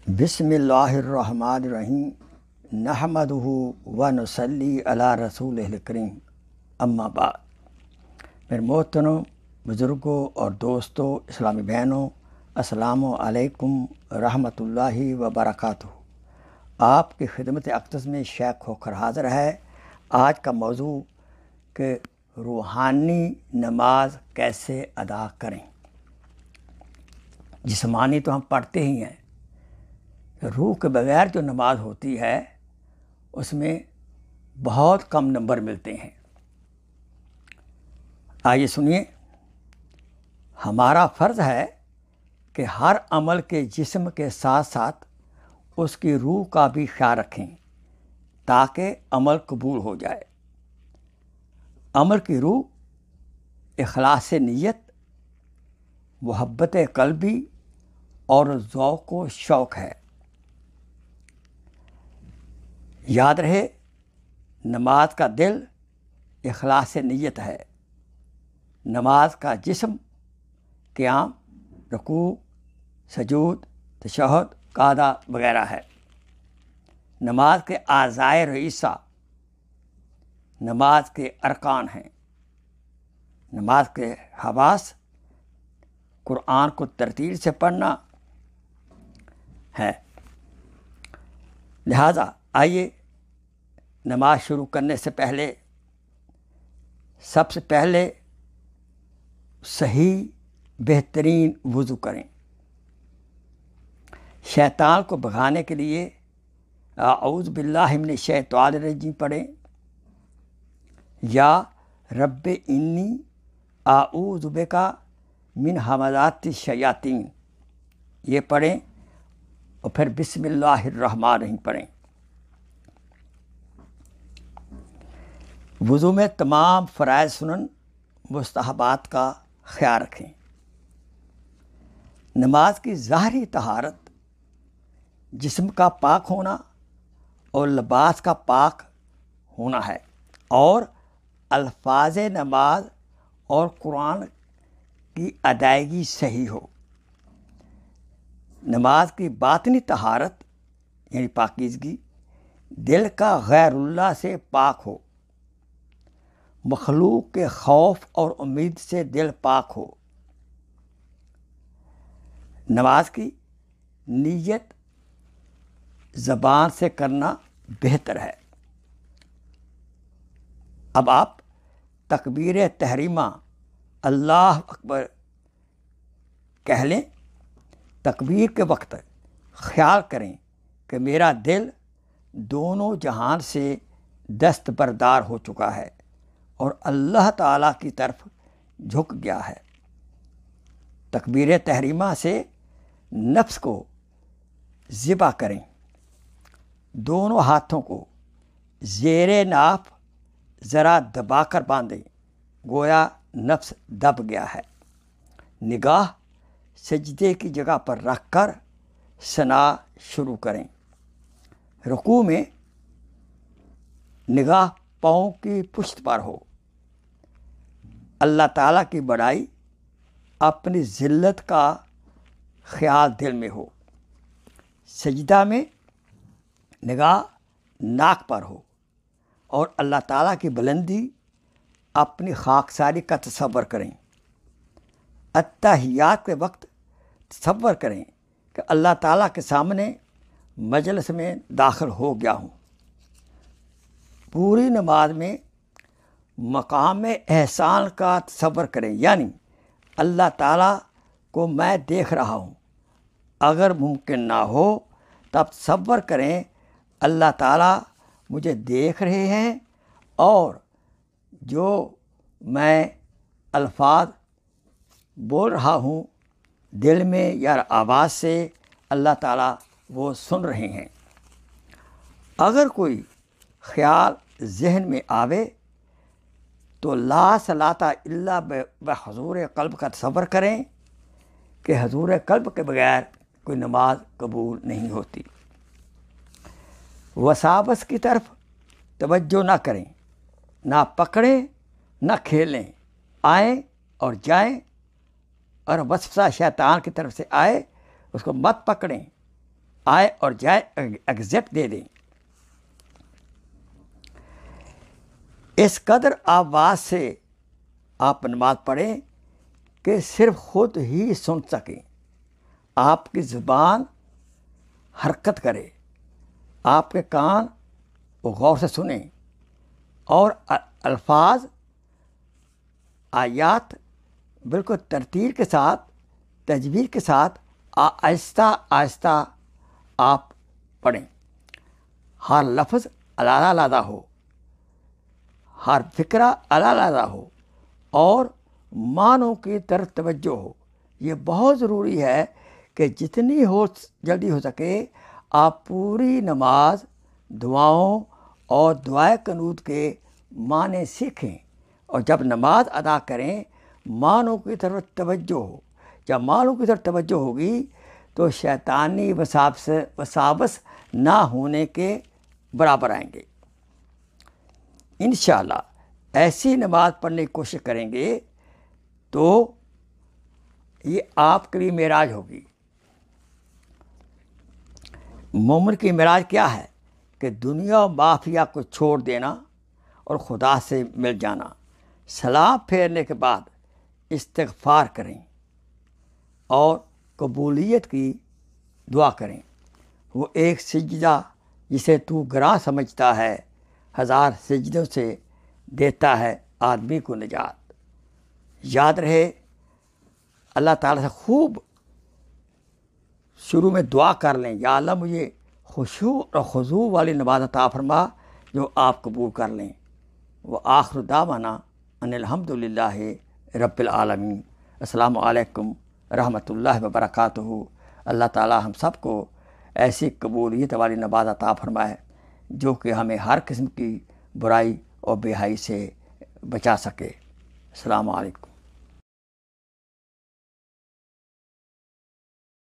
بسم اللہ الرحمن الرحیم نحمدہ و نصلی علی رسولہ الکریم اما بعد۔ میرے محترم بزرگوں اور دوستوں، اسلامی بہنوں، السلام علیکم رحمۃ اللہ وبرکاتہ۔ آپ کی خدمت اقدس میں شیخ ہو کر حاضر ہے۔ آج کا موضوع کہ روحانی نماز کیسے ادا کریں۔ جسمانی تو ہم پڑھتے ہی ہیں، روح کے بغیر جو نماز ہوتی ہے اس میں بہت کم نمبر ملتے ہیں۔ آئیے سنیے، ہمارا فرض ہے کہ ہر عمل کے جسم کے ساتھ ساتھ اس کی روح کا بھی خیال رکھیں تاکہ عمل قبول ہو جائے۔ عمل کی روح اخلاص نیت، محبت قلبی اور ذوق و شوق ہے۔ یاد رہے، نماز کا دل اخلاص نیت ہے، نماز کا جسم قیام، رکوع، سجود، تشہد، قعدہ وغیرہ ہے۔ نماز کے اعضائے رئیسہ نماز کے ارکان ہیں۔ نماز کے حواس قرآن کو ترتیل سے پڑھنا ہے۔ لہذا آئیے نماز شروع کرنے سے پہلے سب سے پہلے صحیح بہترین وضو کریں۔ شیطان کو بھگانے کے لیے اعوذ باللہ من الشیطان الرجیم پڑھیں، یا رب انی اعوذ بک من ہمزات الشیاطین یہ پڑھیں، اور پھر بسم اللہ الرحمن الرحیم پڑھیں۔ وضو میں تمام فرائض سنن مستحبات کا خیال رکھیں۔ نماز کی ظاہری طہارت جسم کا پاک ہونا اور لباس کا پاک ہونا ہے، اور الفاظ نماز اور قرآن کی ادائیگی صحیح ہو۔ نماز کی باطنی طہارت یعنی پاکیزگی دل کا غیر اللہ سے پاک ہو، مخلوق کے خوف اور امید سے دل پاک ہو۔ نماز کی نیت زبان سے کرنا بہتر ہے۔ اب آپ تکبیر تحریمہ اللہ اکبر کہہ لیں۔ تکبیر کے وقت خیال کریں کہ میرا دل دونوں جہان سے دستبردار ہو چکا ہے اور اللہ تعالیٰ کی طرف جھک گیا ہے۔ تکبیر تحریمہ سے نفس کو ذبح کریں۔ دونوں ہاتھوں کو زیر ناف ذرا دبا کر باندھیں، گویا نفس دب گیا ہے۔ نگاہ سجدے کی جگہ پر رکھ کر ثنا شروع کریں۔ رکوع میں نگاہ پاؤں کی پشت پر ہو، اللہ تعالیٰ کی بڑائی، اپنی ذلت کا خیال دل میں ہو۔ سجدہ میں نگاہ ناک پر ہو اور اللہ تعالیٰ کی بلندی، اپنی خاکساری کا تصور کریں۔ اتحیات کے وقت تصور کریں کہ اللہ تعالیٰ کے سامنے مجلس میں داخل ہو گیا ہوں۔ پوری نماز میں مقام احسان کا تصور کریں، یعنی اللہ تعالیٰ کو میں دیکھ رہا ہوں۔ اگر ممکن نہ ہو تب تصور کریں اللہ تعالیٰ مجھے دیکھ رہے ہیں اور جو میں الفاظ بول رہا ہوں دل میں یا آواز سے، اللہ تعالیٰ وہ سن رہے ہیں۔ اگر کوئی خیال ذہن میں آوے تو لا صلاۃ الا بحضور قلب کا تصور کریں کہ حضور قلب کے بغیر کوئی نماز قبول نہیں ہوتی۔ وساوس کی طرف توجہ نہ کریں، نہ پکڑیں نہ کھیلیں۔ آئیں اور جائیں، اور وسوسہ شیطان کی طرف سے آئے اس کو مت پکڑیں۔ آئے اور جائے ایگزیکٹ دے دیں۔ اس قدر آواز سے آپ نماز پڑھیں کہ صرف خود ہی سن سکیں، آپ کی زبان حرکت کرے، آپ کے کان غور سے سنیں، اور الفاظ آیات بالکل ترتیل کے ساتھ، تجوید کے ساتھ آہستہ آہستہ آپ پڑھیں۔ ہر لفظ علیحدہ علیحدہ ہو، ہر فقرہ علیحدہ علیحدہ ہو، اور معنوں کی طرف توجہ ہو۔ یہ بہت ضروری ہے کہ جتنی جلدی ہو سکے آپ پوری نماز دعاؤں اور دعائے قنوت کے معنی سیکھیں، اور جب نماز ادا کریں معنوں کی طرف توجہ ہو۔ جب معنوں کی طرف توجہ ہوگی تو شیطانی وساوس نہ ہونے کے برابر آئیں گے۔ انشاءاللہ ایسی نماز پڑھنے کی کوشش کریں گے تو یہ آپ کے لیے معراج ہوگی۔ مومن کی معراج کیا ہے؟ کہ دنیا و مافیہ کو چھوڑ دینا اور خدا سے مل جانا۔ سلام پھیرنے کے بعد استغفار کریں اور قبولیت کی دعا کریں۔ وہ ایک سجدہ جسے تو گراں سمجھتا ہے، 1000 سجدوں سے دیتا ہے آدمی کو نجات۔ یاد رہے، اللہ تعالیٰ سے خوب شروع میں دعا کر لیں، یا اللہ مجھے خشوع اور خضوع والی نماز عطا فرما جو آپ قبول کر لیں۔ وآخر دعوانا ان الحمد للہ رب العالمین۔ السلام علیکم رحمۃ اللہ وبرکاتہ۔ اللہ تعالیٰ ہم سب کو ایسی قبولیت والی نماز عطا فرمائے جو کہ ہمیں ہر قسم کی برائی اور بے حیائی سے بچا سکے۔ السلام علیکم۔